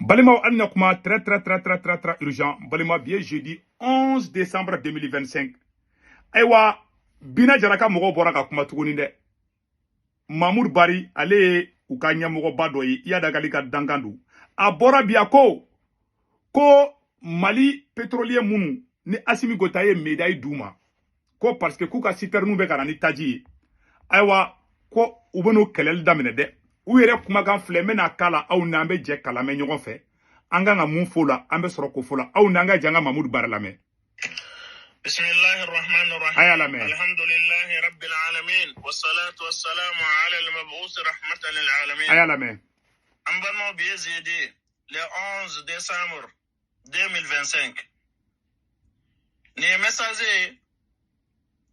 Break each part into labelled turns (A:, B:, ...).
A: Balima alina kuma très urgent. Balima bien jeudi 11 décembre 2025. Aywa bina jaraka mogo bora ka kuma tuguni de. Mamour Bari ale u ka ɲɛmɔgɔ ba dɔ ye iya dagali ka dankan don. A bɔra bi a ko Mali pétrolier minnu ni Assimi Gota ye médaille d'u ma ko parce que k'u ka citerne bɛ ka na ni taji ye. Ayiwa ko u bɛn'o kɛlɛli daminɛ dɛ. U yɛrɛ kumakan filɛ n bɛna k'a la aw n'an bɛ jɛ kalamɛ ɲɔgɔn fɛ. An kan ka mun fɔ la an bɛ sɔrɔ k'o fɔ la aw n'an ka jɛ an ka Mamour Bari lamɛn.
B: بسم الله الرحمن الرحيم الحمد لله رب العالمين والصلاة والسلام على المبعوث رحمة للعالمين أمبرمو بيزيدي le 11 décembre 2025 ni message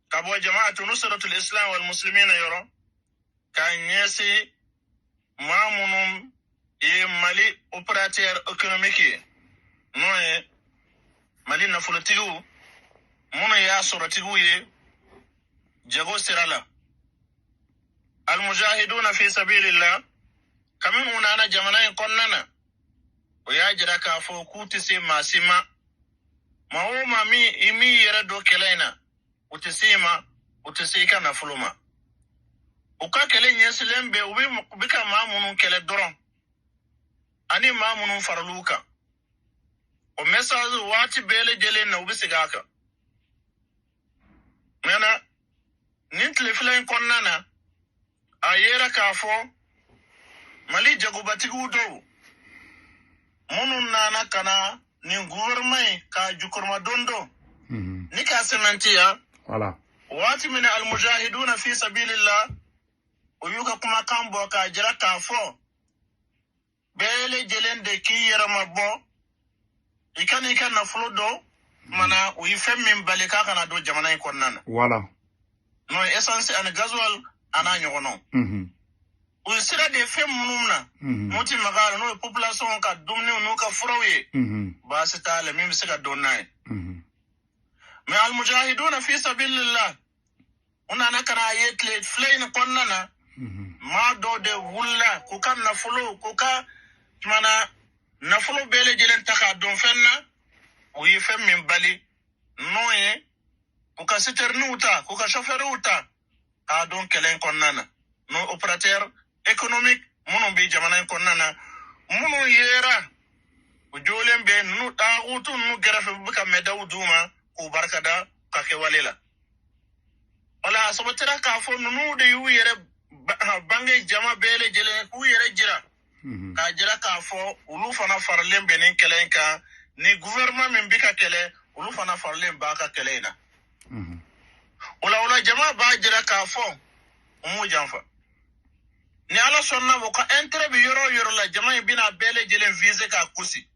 B: kabo jama'atu nusratul islam wal muslimin yoro kan yesi mamunum e mali opérateur économique noye mali na folatigu munu ya soratigu ye jago sirala al mujahiduna fi sabilillah kamin unana jamana konnana o ya jira ka fo kuti se masima mawo mami imi yere do kelaina utisima utisika na fuluma uka kele nyeselembe ubi ka mamunu kele doron ani mamunu farluka o message wati bele jele na ubi sigaka Mena nintle filen konnana ayera kafo mali jagubatigu do munun nana kana ni gouvernement ka jukurma dondo ni ka sementia
A: voilà
B: wati min al mujahiduna fi sabilillah uyuka kuma kambo ka jira kafo bele jelende ki yera mabbo ikani kana flodo mana uyi fem min balika kana do jamana konnana
A: voilà
B: no essence an gasoil ana nyono uyi sira de fem munumna muti magara no population ka dumne no ka furawe ba se tale mim se ka donnay mais al mujahiduna fi sabilillah una nakara yetle flein konnana ma do de wulla ku kan na fulo ku ka mana na fulo bele jelen taka don fenna uyi fem min bali noye kuka siterni uta kuka chauffeur uta a don kelen konnana no opérateur économique munu bi jamana konnana munu yera ujolen be nu da utu nu garafe buka medaw duma ku barkada ka ke walela wala sobatira ka fo nu de yu yere bange jama bele jele ku yere jira ka jira ka fo ulu fana farlen benin kelen ka ni gouvernement min bika kele ulu fana farlen ba ka kele na wala jama ba jira ka fo umu janfa ni ala sonna wo ka intérêt bi yoro la jama bina bele jelen vise ka kusi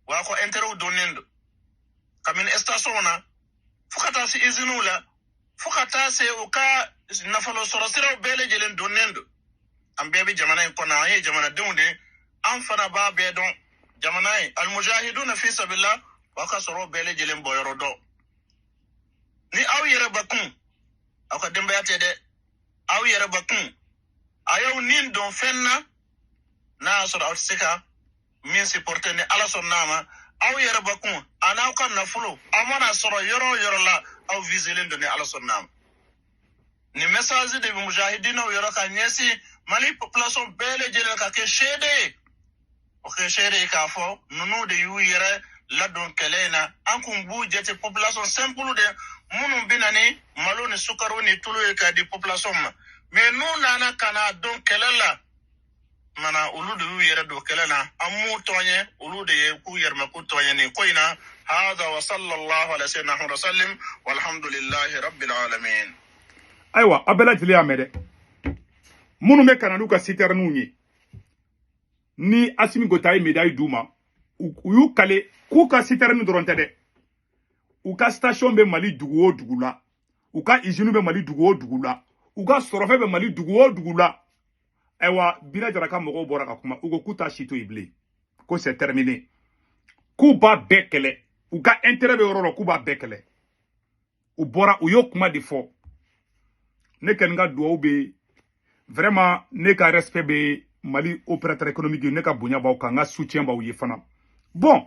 B: wa ko intérêt donendo kamin station na fukata si izinula fukata se o ka nafalo sorosira bele jelen donendo am bebe jamana ko na ye jamana dunde am fana ba be don jamanai al mujahiduna fi sabilillah wa ka soro bele jelen boyoro do ni aw yere bakun aka demba yate de aw yere bakun ayaw nin don fenna na soro outsika min supporter ni ala sonnama aw yere bakun ana kan na fulo amana soro yoro la aw vigilant ni ala sonnama ni message de mujahidina yoro ka nyesi mali population bele jelen ka ke shede ok chéri ka fo nunu de yu yere la don kelena an kun bu jete population simple de munu binani malo ni sukaro ni tulu ka di population ma mais nu nana kana don kelela mana ulu de yu yere do kelena amu tonye ulu de ku yerma ku tonye ni koina hada wa sallallahu ala sayyidina muhammad sallim walhamdulillahi rabbil alamin
A: aywa abela jili amede munu me kana nu ka citerne ni ni Assimi Gota ye médaille d'u ma u y'u kale k'u ka citerne dɔrɔn tɛ dɛ u ka station bɛ Mali dugu o dugu la u ka usine bɛ Mali dugu o dugu la u ka sɔrɔfɛ bɛ Mali dugu o dugu la ayiwa Bina Jara ka mɔgɔw bɔra ka kuma u ko k'u t'a si to yen bilen ko c'est terminé k'u b'a bɛɛ kɛlɛ u ka intérêt bɛ yɔrɔ la k'u b'a bɛɛ kɛlɛ u bɔra u y'o kuma de fɔ ne kɔni ka dugawu bɛ vraiment ne ka respect bɛ Mali opérateur économique ne ka bonya baw ka nga soutien baw ye fana bon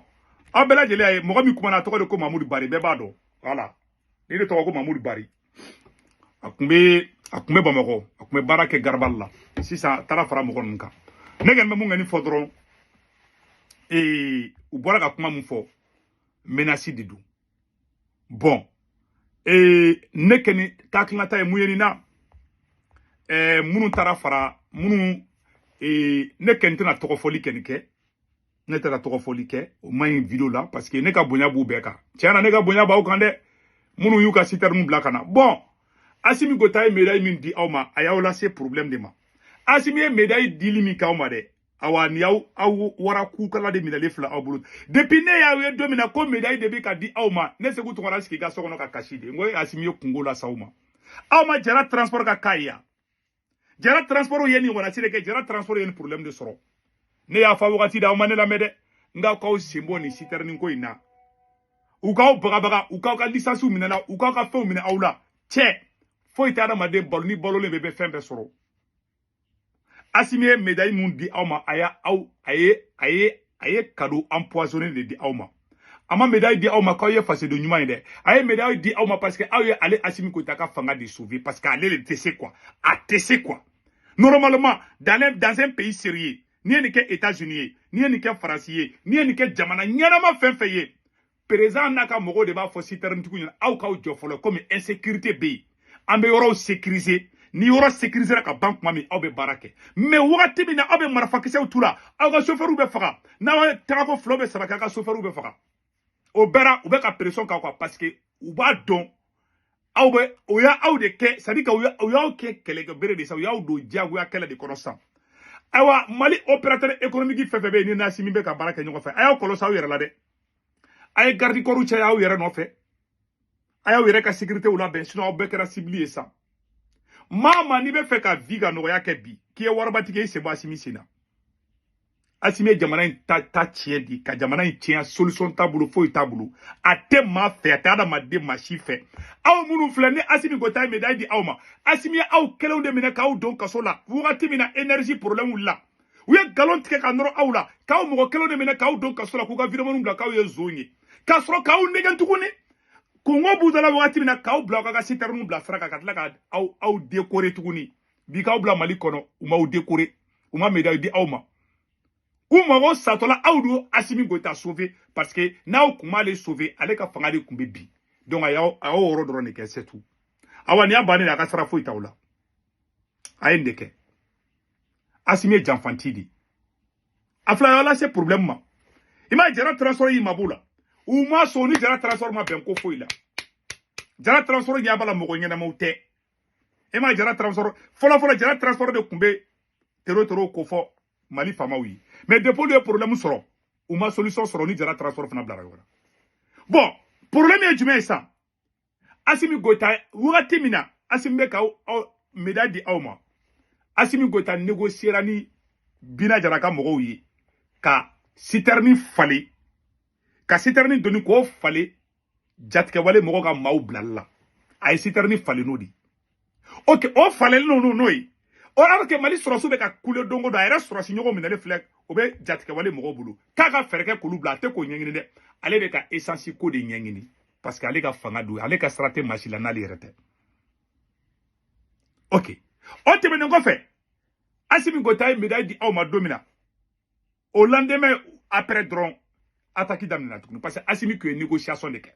A: abela jele ay mo mi kuma na to ko Mamoudou Bari be bado voilà ni de to ko Mamoudou Bari akumbe Bamako akumbe barake garbal la si ça tara fara mo kon nka negen me mo ngani fodron u bora ka kuma mu fo menace didu bon nekeni taklata e muyeni na munu tara fara munu ne kentina togofoli kenike ne tara togofoli ke o main video la parce que ne ka bonya bu beka tiana ne ka bonya ba o kande munu yu ka siter mu blakana bon Assimi Goïta médaille min di awma ayawla c'est problème de ma Assimi médaille di limi ka awma de awa ni aw wara ku kala de minale fla awbulu depuis ne yawe domina ko médaille de be ka di awma ne se gutu wara ski ga sokono ka kashide ngoy Assimi kungo la sauma awma jara transport ka kaya jara transport yeni wona sire ke jara transport yeni problème de soro ne ya fa wakati da awma ne la mede nga ko simbo ni siter ni ko ina u ka baga u ka licence minana u ka fe mina awla che faut être adamade bolni bolole bebe fembe soro Assimi médaille mun di awma aya aye cadeau empoisonné de di awma ama médaille di awma ko ye face de nyuma inde aye médaille di awma parce que aye aller Assimi Goïta ka fanga de sauver parce qu'aller le tc quoi à tc quoi normalement dans un pays sérieux ni en que États-Unis ni en que France ni en que jamana nyama fenfeye président naka mogo de ba fo siterne tukunya aw ka jofolo comme insécurité be ambe yoro sécuriser ni yoro sécuriser ka banque mami aw be barake mais wakati bina aw be marafakise utula aw ka chauffeur be faga na ta ko flobe sabaka ka chauffeur be faga o bera ou be ka pression ka quoi parce que ou ba don aw be o ya aw de ke sadi ka o ya ke kele ke bere de sa o ya do jago ya kele de connaissance awa Mali opérateur économique fefebe ni Assimi be ka barake nyoko fe ayo kolo sa o yere la de ay gardi koru cha ya o yere no fe aya were ka sécurité ou la ben sinon on bekera ciblier ça mama ni be fait ka viga no ya ke bi ki e warabati ke se ba Assimi sina Assimi jamana ta tiedi ka jamana tien solution tabulu fo tabulu ate ma fe ata da ma de ma chife aw munu flane Assimi Goïta médaille di awma Assimi aw kelo de mina ka aw don kasola wugati mina énergie problème la ou ya galon tike ka noro awla ka aw mo kelo de mina ka aw don kasola ku ka virement ngla ka aw ye zonye ka soro ka aw negen tukuni Kongo boudala wakati mina kaw bla ka siternu bla fraka katla ka au décorer tuguni bi kaw bla Mali kono uma au décorer uma médaille di awma kuma go satola awdu Assimi Goïta sauver parce que naw kuma les sauver ale ka fanga de kumbe bi donc ayo oro dron ne ke c'est tout awani abani na ka sara fo itawla ayende ke Assimi janfantidi afla wala c'est problème ma ima jara transfert yi mabula Uma soni jara transforme ma ben ko foila jara transforme ya bala mogo nyana mawte ema jara transforme fola jara transforme de kumbe tero ko fo Mali fama wi mais depuis le problème soro uma solution soro ni jara transforme na blara wala bon problème est jume ça Assimi Goïta wati mina Assimi be ka médaille di awma Assimi Goïta négocier ni bina jara ka mogo wi ka siterni fali ka siterni doni ko fale jatke wale mogo ka maw blalla ay siterni fale no di ok o fale no o ara ke Mali sorosu be ka kule dongo do ayra sorosi nyogo minale flek o be jatke wale mogo bulu kaka ferke kulu bla te ko nyengini de ale be ka essence ko de nyengini parce que ale ka fanga do ale ka strate machila na li rete ok o te benen ko fe Assimi Goïta médaille di awma domina au lendemain après dron attaque damina tukuni parce que Assimi que négociation de ke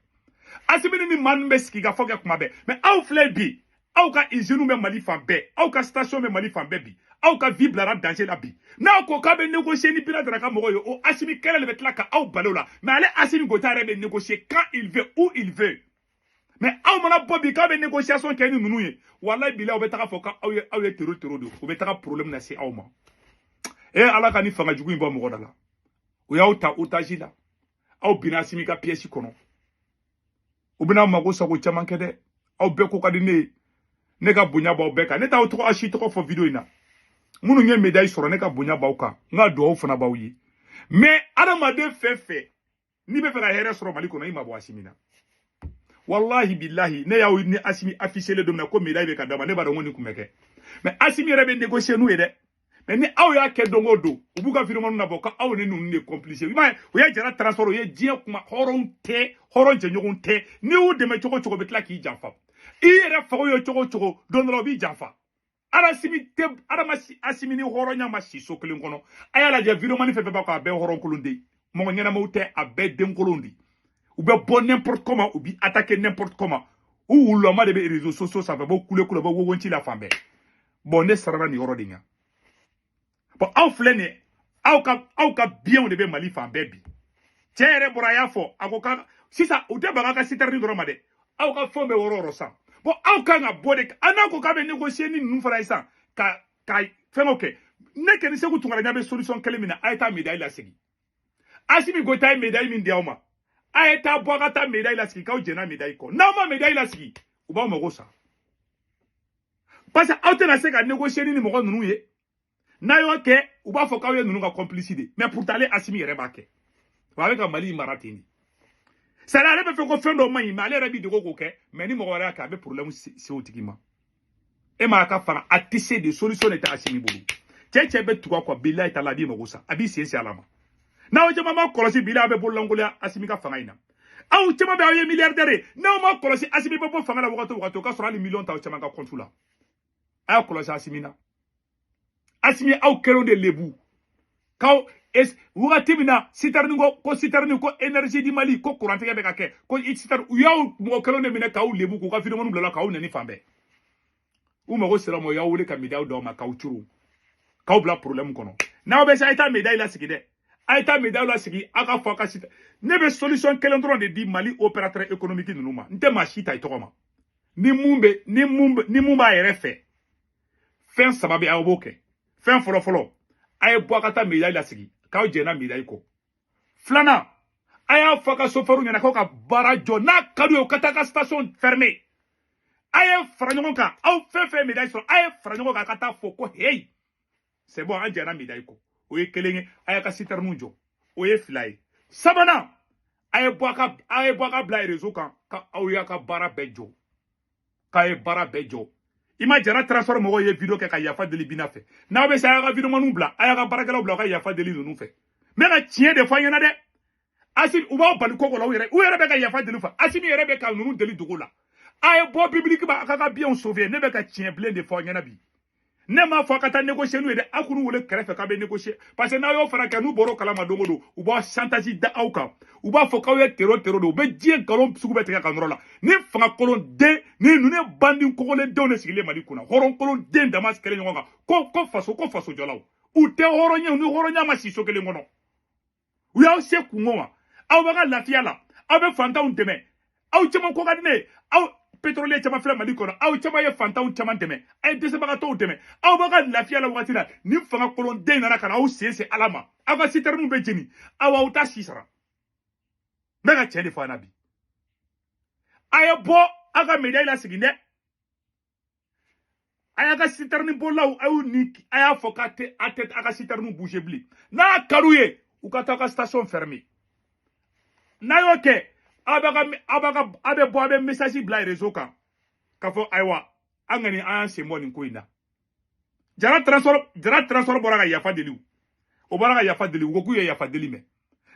A: Assimi ni man beski ga foke kuma be mais aw fleur bi aw ka usine me Mali fan be aw ka station me Mali fan be bi aw ka vie blara danger la bi na ko ka be négocier ni pira dra ka mogo yo o Assimi kele le betla ka aw balola mais ale Assimi Goïta be négocier quand il veut où il veut mais aw mana bobi ka be négociation ke ni nunu ye wallahi bila o be taka foka aw ye tero do o be taka problème na si aw ma e ala ka ni fanga jugu imbo mogo dala o ya uta utajila aw bina Assimi ka pièce kono o bina mago sago chaman kede aw be ko kadi ne ka bonya ba be ka ne ta to ashi to fo video ina munu nye médaille soro ne ka bonya ba ka nga do o fana ba wi mais adamade fefe ni be fera here soro Mali kono ima bo Assimi na wallahi billahi ne ya ni Assimi officiel de na ko médaille be ka dama ne ba do ngoni kumeke mais Assimi rebe négocier nous ede mais ni aw y'a kɛ dongo do u b'u ka vidéo na bɔ ka aw ni ninnu de complice i m'a ye u ye Jara transport u ye diɲɛ kuma hɔrɔn tɛ hɔrɔn jɛɲɔgɔn tɛ ni y'u dɛmɛ cogo cogo bɛ tila k'i janfa i yɛrɛ fago ye cogo cogo don dɔ la u b'i janfa Asimi ni hɔrɔnya ma si so kelen kɔnɔ a y'a lajɛ vidéo fɛn fɛn b'a kɔ a bɛɛ hɔrɔn kolon de mɔgɔ ɲɛnamaw tɛ a bɛɛ den kolon de u bɛ bɔ n'importe comment u bi attaquer n'importe comment u wulama de bɛ réseaux sociaux sanfɛ bɔ kule kule bɔ wogonci la fan bɛɛ bon ne sarara nin yɔrɔ de ɲa bon aw filɛ nin aw ka biɲɛw de bɛ Mali fan bɛɛ bi cɛ yɛrɛ bɔra a y'a fɔ a ko ka sisan u tɛ baga ka citerne dɔrɔn ma dɛ aw ka fɛnw bɛ wɔrɔ san bon aw kan ka bɔ de a n'a ko k'a bɛ négocier ni ninnu fana ye san ka fɛngɛw kɛ ne kɛ ni Segu Tunkara ɲa bɛ solution kelen min na a ye taa médaille lasigi Asimi Goïta ye médaille min di aw ma a ye taa bɔ a ka taa médaille lasigi k'aw jɛnna médaille kɔ n'aw ma médaille lasigi u b'aw mago sa parce que aw tɛna se ka négocier ni mɔgɔ ninnu ye n'a y'o kɛ u b'a fɔ k'aw ye ninnu ka complice de mais pourtant ale Asimi yɛrɛ b'a kɛ wa a bɛ ka Mali mara ten de c'est à dire ale bɛ fɛ ko fɛn dɔ man ɲi mais ale yɛrɛ b'i dogo k'o kɛ mais ni mɔgɔ wɛrɛ y'a kɛ a bɛ problème se o tigi ma e m'a ka fanga a tɛ se de solution de tɛ Asimi bolo cɛ bɛ tugu a kɔ bilahi taala a b'i mago sa a b'i sen se ala ma n'aw caman ma kɔlɔsi bilahi a bɛ bololankolon Asimi ka fanga in na aw caman bɛ aw ye milliardaire ye n'aw ma kɔlɔsi Asimi bɛ bɔ fanga la wagati o wagati o ka sɔrɔ hali million t'aw caman ka compte la a y'a kɔlɔsi Asimi na Asimi aw kɛlen de lebu k'aw wagati min na citerne ko énergie di Mali ko courant tigɛ bɛ ka kɛ ko citerne u y'aw mɔgɔ kɛlen de minɛ k'aw lebu k'u ka vidéo bila k'aw nɛni fan bɛɛ u mago sera ma u y'aw wele ka médaille d'aw ma k'aw curu k'aw bila problème kɔnɔ n'aw bɛ se a ye taa médaille lasigi dɛ a ye taa médaille lasigi a ka fɔ a ka sita ne bɛ solution kelen dɔrɔn de di Mali opérateur économique ninnu ma n tɛ maa si ta i tɔgɔ ma ni mun b'a yɛrɛ fɛ fɛn saba bɛ aw b'o kɛ fɛn fɔlɔ fɔlɔ a ye bɔ a ka taa médaille lasigi k'aw jɛnna médaille kɔ filanan a y'a fɔ a ka chauffeur ɲɛna k'aw ka baara jɔ n'a ka d'u ye u ka taa ka station fermer a ye fara ɲɔgɔn kan aw fɛn fɛn médaille sɔrɔ a ye fara ɲɔgɔn kan a ka taa fɔ ko hey c'est bon an jɛnna médaille kɔ o ye kelen ye a y'a ka citerne jɔ o ye fila ye sabanan a ye bɔ a ka bila réseau kan k'aw y'a ka baara bɛɛ jɔ k'a ye baara bɛɛ jɔ i ma Jara transport mɔgɔw ye vidéo kɛ ka yafa deli Bina fɛ n'aw bɛ se a y'a ka vidéo maniw bila a y'a ka baarakɛlaw bila a ka yafa deli ninnu fɛ mais ka tiɲɛ de fɔ an ɲɛna dɛ Asimi u b'aw bali koko la u yɛrɛ bɛ ka yafa deli fɛ Asimi yɛrɛ bɛ ka ninnu deli dogo la a ye bɔ public ba a ka biɲɛw sauver ne bɛ ka tiɲɛ bilen de fɔ an ɲɛna bi ne m'a fɔ a ka taa négocier n'u ye dɛ a k'u wele kɛrɛfɛ k'a bɛ négocier parce que n'aw y'o fana kɛ n'u bɔra o kalama don o don u b'aw chantage da aw kan u b'a fɔ k'aw ye terror de u bɛ diɲɛ nkalon sugu bɛɛ tigɛ ka nɔrɔ la ni fanga kolon den ni ninnu ye bandi kogolen denw de sigilen Mali kunna hɔrɔn kolon den dama kɛlen ɲɔgɔn kan ko faso jɔlaw u tɛ hɔrɔnya u ni hɔrɔnya ma si so kelen kɔnɔ u y'aw se kungo ma aw bɛ ka lafiya la aw bɛ fantanw dɛmɛ aw caman ko ka di ne ye aw pétrolier caman filɛ Mali kɔnɔ aw caman ye fantanw caman dɛmɛ a ye dɛsɛbagatɔw dɛmɛ aw b'a ka lafiya la wagati la ni fanga kolon den nana ka na aw sen se ala ma aw ka citerne bɛ jeni aw t'a si sara n bɛ ka tiɲɛ de fɔ an na bi a ye bɔ aw ka médaille lasigi dɛ a y'a ka citerne bolaw a y'u ni a y'a fɔ k'a tɛ a ka citerne bouger bilen n'a ka d'u ye u ka taa ka station fermer n'a y'o kɛ a bɛ bɔ a bɛ message bila réseau kan k'a fɔ ayiwa an kɔni an y'an sen bɔ nin ko in na Jara transport bɔra ka yafa deli o bɔra ka yafa deli u ko k'u ye yafa deli mɛ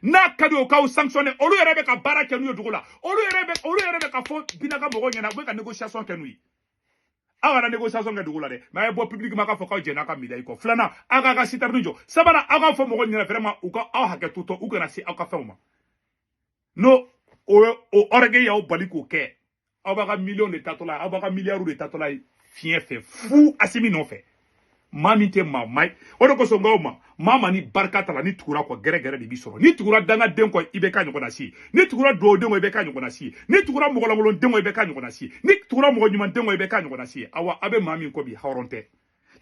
A: n'a ka di o k'aw sanctionner olu yɛrɛ bɛ ka baara kɛ n'u ye dugu la olu yɛrɛ bɛ ka fɔ Bina ka mɔgɔw ɲɛna u bɛ ka négociation kɛ n'u ye aw kana négociation kɛ dugu la dɛ mais a ye bɔ publiquement k'a fɔ k'aw jɛnna a ka médaille kɔ filanan aw k'a ka citerne jɔ sabanan aw k'a fɔ mɔgɔw ɲɛna vraiment u ka aw hakɛ to u kana se aw ka fɛnw ma n'o o orgueil y'aw bali k'o kɛ aw b'a ka million de tatɔla aw b'a ka milliards de tatɔla fiɲɛ fɛ fu Asimi nɔfɛ maa min tɛ maa ye o de kosɔn n k'aw ma maa ni barika ta la ni tugura kɔ gɛrɛ de b'i sɔrɔ ni tugura dangaden kɔ i bɛ k'a ɲɔgɔnna si ye ni tugura duwawuden kɔ i bɛ k'a ɲɔgɔnna si ye ni tugura mɔgɔlankolon den kɔ i bɛ k'a ɲɔgɔnna si ye ni tugura mɔgɔ ɲuman den kɔ i bɛ k'a ɲɔgɔnna si ye awa a bɛ maa min kɔ bi hɔrɔn tɛ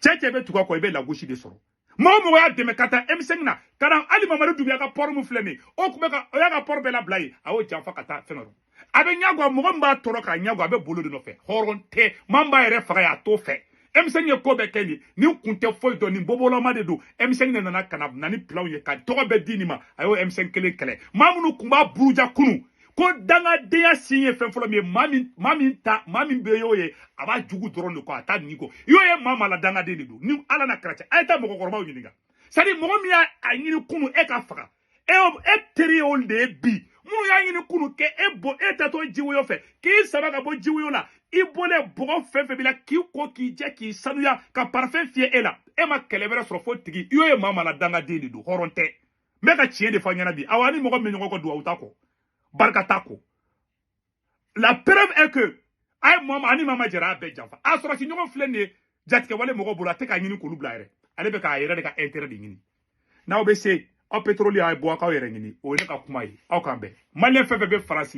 A: cɛ bɛ tugu a kɔ i bɛ lagosi de sɔrɔ mɔgɔ mɔgɔ y'a dɛmɛ ka taa M5 na ka na hali Mamadu Dunbiya ka port min filɛ nin ye o y'a ka port bɛɛ labila yen a y'o janfa ka taa fɛn dɔ a bɛ ɲagwa mɔgɔ min b'a tɔɔrɔ k'a ɲagwa a bɛ bolo de nɔfɛ hɔrɔn tɛ maa min b'a yɛrɛ faga y'a t'o fɛ M5 ye ko bɛɛ kɛ nin kun tɛ foyi dɔn nin bobolama de don M5 de nana ka na ni pilanw ye ka tɔgɔ bɛɛ di nin ma a y'o M5 kelen kɛlɛ maa minnu kun b'a buruja kunun ko danga deya signe fen folo mi mamin be yo ye aba jugu doron de ko ata ni ko yo ye mama la danga de do ni ala na kracha ayta mo ko korba ni ga sadi mo mi a nyini kunu e ka faga e teri ol de bi mu ya nyini kunu ke e bo e tato jiwo yo fe ki saba ka bo jiwo yo la i bole bogo fefe bila ki ko ki je ki sanuya ka parfait fie e la e ma kelebere so fo tigi yo ye mama la danga de do horonte me ka chie de fa nyana bi awani mo ko me nyoko do awutako barkatako. La preuve est que ay mama ani mama jara be jafa asura si nyoko flene jatike wale mogo bula te ka nyini ko lubla ere ale be ka yere de ka intérêt de nyini na obe se o pétrole ay bo ka yere nyini o ne ka kuma yi o kan be malien fefe be France,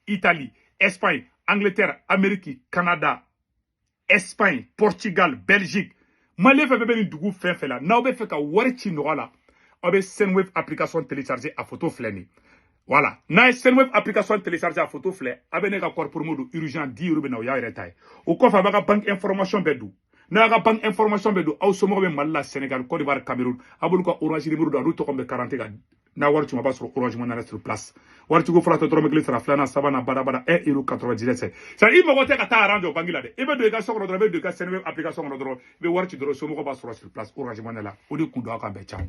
A: Italie, Espagne, Angleterre, Amérique, Canada, Espagne, Portugal, Belgique malien fefe be ni dugu fefe la na obe fe ka wari ci no la obe Sendwave application télécharger a photo flene. Voilà. Na Sendwave application télécharger a photo flé, abene ka corps pour modu urgent 10 € na o ya retay. O ko fa baka bank information bedu. Na ka bank information bedu aw somo be Mali, Sénégal, Côte d'Ivoire, Cameroun. Abulu ko orange numéro da do to kombe 40 ga. Na wartu ma ba sur orange mo na sur place. Wartu go frato tro megle sera flana sabana bada 1,97 €. Ça il mo ko te ka ta arrange o bangila de. Ebe do ga sokro do be do ka Sendwave application no do be wartu do somo ko ba sur place orange mo na la. O de kundo aka be cham.